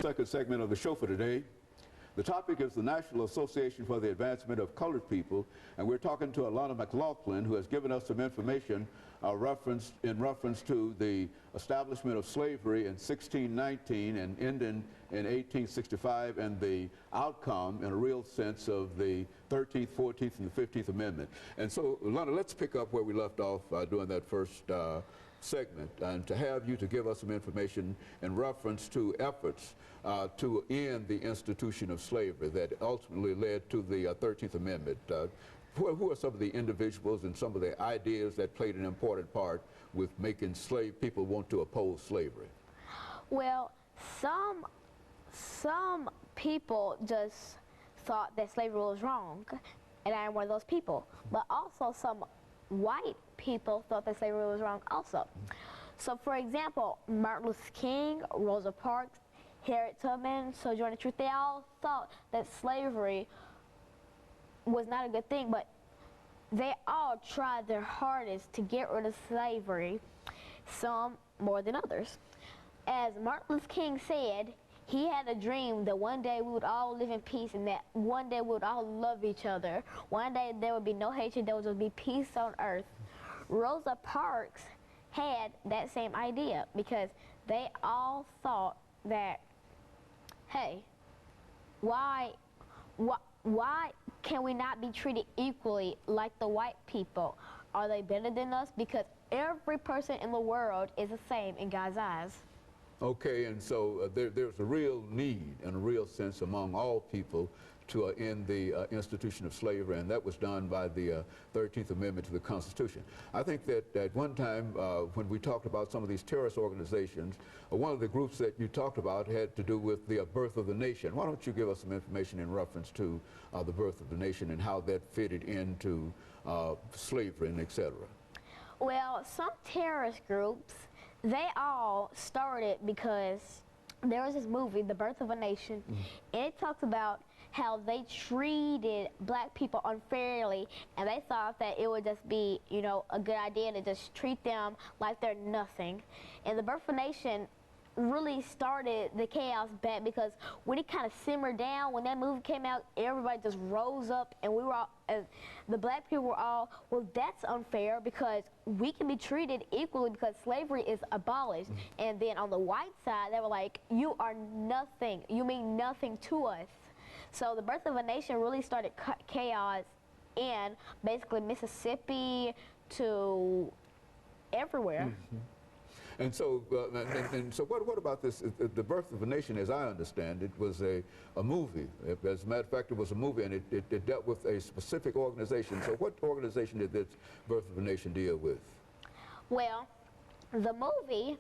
Second segment of the show for today. The topic is the National Association for the Advancement of Colored People, and we're talking to Alana McLaughlin, who has given us some information in reference to the establishment of slavery in 1619 and ending in 1865, and the outcome, in a real sense, of the 13th, 14th, and the 15th Amendment. And so, Alana, let's pick up where we left off during that first segment, and to have you to give us some information in reference to efforts to end the institution of slavery that ultimately led to the 13th Amendment. Who are some of the individuals and some of the ideas that played an important part with making people want to oppose slavery? Well, some people just thought that slavery was wrong, and I am one of those people. But also some white people thought that slavery was wrong also. So, for example, Martin Luther King, Rosa Parks, Harriet Tubman, Sojourner Truth, they all thought that slavery was not a good thing, but they all tried their hardest to get rid of slavery, some more than others. As Martin Luther King said, he had a dream that one day we would all live in peace, and that one day we would all love each other. One day there would be no hatred, there would just be peace on earth. Rosa Parks had that same idea because they all thought that, hey, why can we not be treated equally like the white people? Are they better than us? Because every person in the world is the same in God's eyes. Okay, and so there's a real need and a real sense among all people to end the institution of slavery, and that was done by the 13th Amendment to the Constitution. I think that at one time when we talked about some of these terrorist organizations, one of the groups that you talked about had to do with the birth of the nation. Why don't you give us some information in reference to the birth of the nation and how that fitted into slavery and et cetera? Well, some terrorist groups, they all started because there was this movie, The Birth of a Nation, and it talks about how they treated black people unfairly, and they thought that it would just be, you know, a good idea to just treat them like they're nothing. And The Birth of a Nation really started the chaos back, because when it kind of simmered down, when that movie came out, everybody just rose up, and we were all, the black people were all, well, that's unfair because we can be treated equally because slavery is abolished. And then on the white side, they were like, you are nothing, you mean nothing to us. So The Birth of a Nation really started chaos in basically Mississippi to everywhere. And so, so what about this? The Birth of a Nation, as I understand it, was a movie. As a matter of fact, it was a movie, and it dealt with a specific organization. So what organization did this Birth of a Nation deal with? Well, the movie,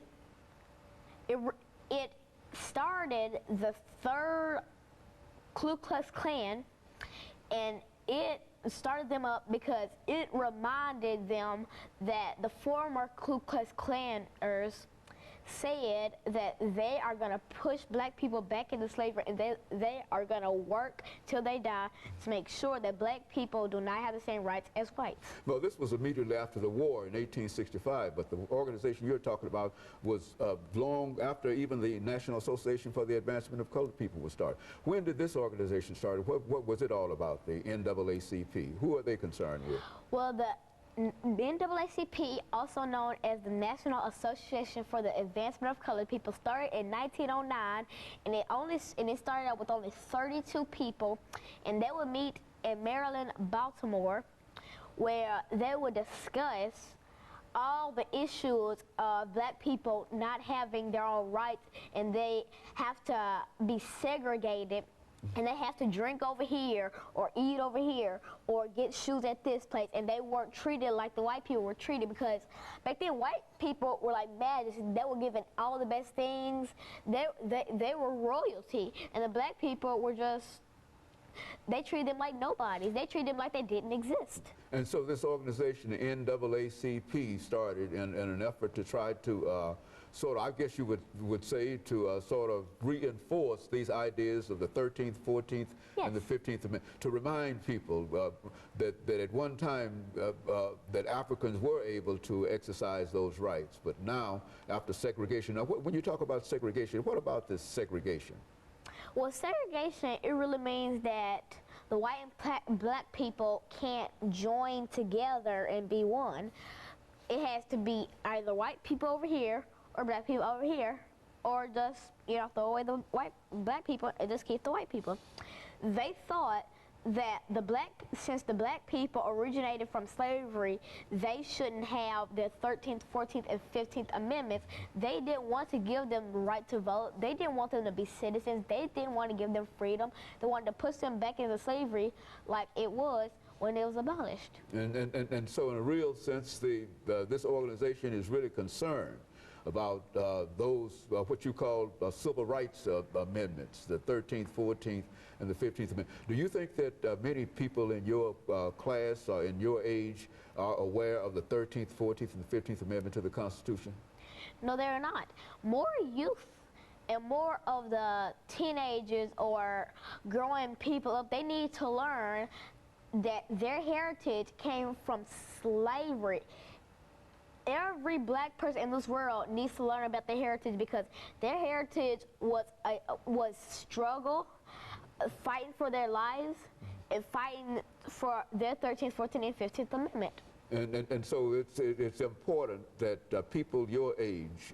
it started the third Ku Klux Klan, and it started them up because it reminded them that the former Ku Klux Klaners said that they are going to push black people back into slavery, and they are going to work till they die to make sure that black people do not have the same rights as whites. Well, this was immediately after the war in 1865, but the organization you're talking about was long after even the National Association for the Advancement of Colored People was started. When did this organization start? What was it all about, the NAACP? Who are they concerned with? Well, the NAACP, also known as the National Association for the Advancement of Colored People, started in 1909, and it started out with only 32 people, and they would meet in Maryland, Baltimore, where they would discuss all the issues of black people not having their own rights, and they have to be segregated. And they have to drink over here, or eat over here, or get shoes at this place, and they weren't treated like the white people were treated, because back then white people were like majesty. They were given all the best things. They were royalty, and the black people were just, they treated them like nobodies. They treated them like they didn't exist. And so this organization, the NAACP, started in an effort to try to sort of, I guess you would say, to sort of reinforce these ideas of the 13th, 14th, and the 15th Amendment, to remind people that at one time that Africans were able to exercise those rights, but now, after segregation, now when you talk about segregation, what about this segregation? Well, segregation, it really means that the white and black people can't join together and be one. It has to be either white people over here or black people over here, or just, you know, throw away the black people and just keep the white people. They thought that since the black people originated from slavery, they shouldn't have the 13th, 14th, and 15th Amendments. They didn't want to give them the right to vote. They didn't want them to be citizens. They didn't want to give them freedom. They wanted to push them back into slavery like it was when it was abolished. And so in a real sense, this organization is really concerned about those, what you call civil rights amendments, the 13th, 14th, and the 15th Amendment. Do you think that many people in your class or in your age are aware of the 13th, 14th, and the 15th Amendment to the Constitution? No, they're not. More youth and more of the teenagers or growing people up, they need to learn that their heritage came from slavery. Every black person in this world needs to learn about their heritage, because their heritage was struggle, fighting for their lives, and fighting for their 13th, 14th, and 15th Amendment. And so it's important that people your age,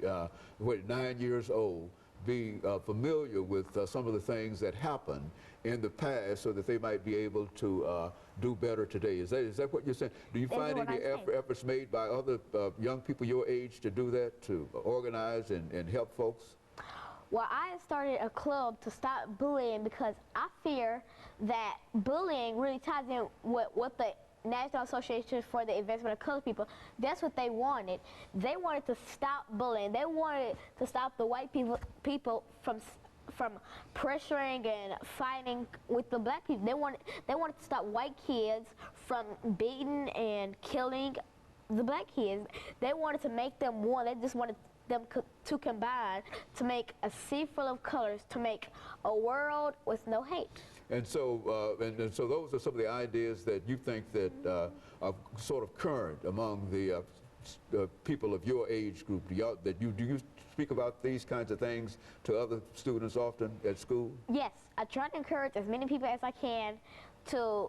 9 years old, be familiar with some of the things that happened in the past, so that they might be able to do better today. Is that what you're saying? Do you find any efforts made by other young people your age to do that, to organize and help folks? Well, I started a club to stop bullying, because I fear that bullying really ties in with what the National Association for the Advancement of Colored People, that's what they wanted. They wanted to stop bullying. They wanted to stop the white people from pressuring and fighting with the black people. They wanted to stop white kids from beating and killing the black kids. They wanted to make them one. They just wanted them to combine, to make a sea full of colors, to make a world with no hate. And so, and so those are some of the ideas that you think that are sort of current among the people of your age group. Do you speak about these kinds of things to other students often at school? Yes, I try to encourage as many people as I can to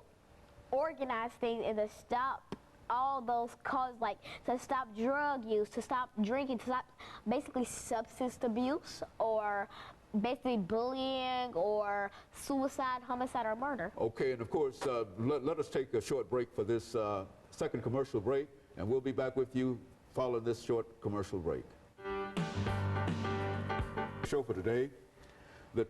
organize things and to stop all those causes, like to stop drug use, to stop drinking, to stop basically substance abuse, or basically bullying, or suicide, homicide, or murder. Okay, and of course, let us take a short break for this second commercial break, and we'll be back with you following this short commercial break. Show for today. The